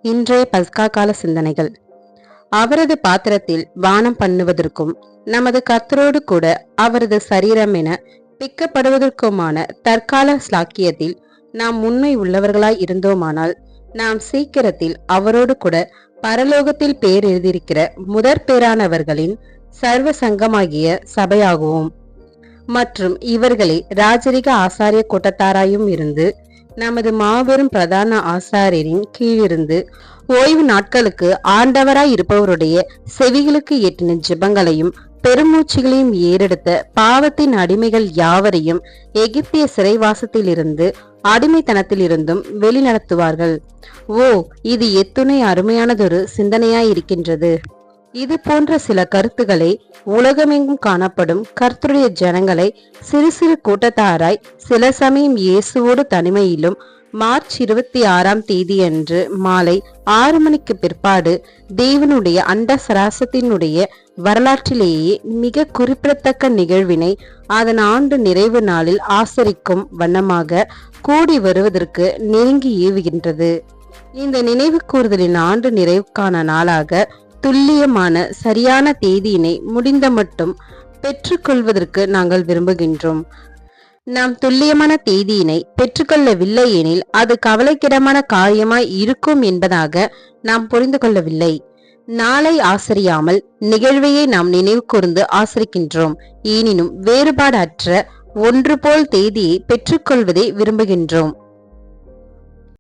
இன்றைய பஸ்கா கால சிந்தனைகள். அவரது பாத்திரத்தில் பானம் பண்ணுவதற்கும் நமது கர்த்தரோடு கூட அவரது சரீரம் என பிக்கப்படுவதற்குமான தற்கால ஸ்லாக்கியத்தில் நாம் உண்மை உள்ளவர்களாய் இருந்தோமானால் நாம் சீக்கிரத்தில் அவரோடு கூட பரலோகத்தில் பேர் எழுதியிருக்கிற முதற் பேரானவர்களின் சர்வ சங்கமாகிய சபையாகுவோம். மற்றும் இவர்களே ராஜரிக ஆசாரிய கூட்டத்தாராயும் இருந்து நமது மாபெரும் பிரதான ஆசாரியரின் கீழிருந்து ஓய்வு நாட்களுக்கு ஆண்டவராய் இருப்பவருடைய செவிகளுக்கு எட்டின ஜெபங்களையும் பெருமூச்சுகளையும் ஏறெடுத்த பாவத்தின் அடிமைகள் யாவரையும் எகிப்திய சிறைவாசத்திலிருந்து அடிமைத்தனத்திலிருந்தும் வெளிநடத்துவார்கள். ஓ, இது எத்துணை அருமையானதொரு சிந்தனையாயிருக்கின்றது! இது போன்ற சில கருத்துக்களை உலகமெங்கும் காணப்படும் கர்த்தருடைய ஜனங்களை சிறு சிறு கூட்டத்தாராய் சில சமயம் இயேசுவோடு தனிமையிலும் மார்ச் 26 அன்று மாலை 6 மணிக்கு பிற்பாடு தேவனுடைய அண்ட சராசத்தினுடைய வரலாற்றிலேயே மிக குறிப்பிடத்தக்க நிகழ்வினை அதன் ஆண்டு நிறைவு நாளில் ஆசரிக்கும் வண்ணமாக கூடி வருவதற்கு நெருங்கி ஏவுகின்றது. இந்த நினைவு கூறுதலின் ஆண்டு நிறைவுக்கான நாளாக துல்லியமான சரியான தேதியினை முடிந்த மட்டும் பெற்றுக்கொள்வதற்கு நாங்கள் விரும்புகின்றோம். நாம் துல்லியமான தேதியினை பெற்றுக்கொள்ளவில்லை எனில் அது கவலைக்கிடமான காரியமாய் இருக்கும் என்பதாக நாம் புரிந்து கொள்ளவில்லை. நாளை ஆசரியாமல் நிகழ்வையே நாம் நினைவு கூர்ந்து ஆசரிக்கின்றோம். எனினும் வேறுபாடு அற்ற ஒன்று போல் தேதியை பெற்றுக்கொள்வதை விரும்புகின்றோம்.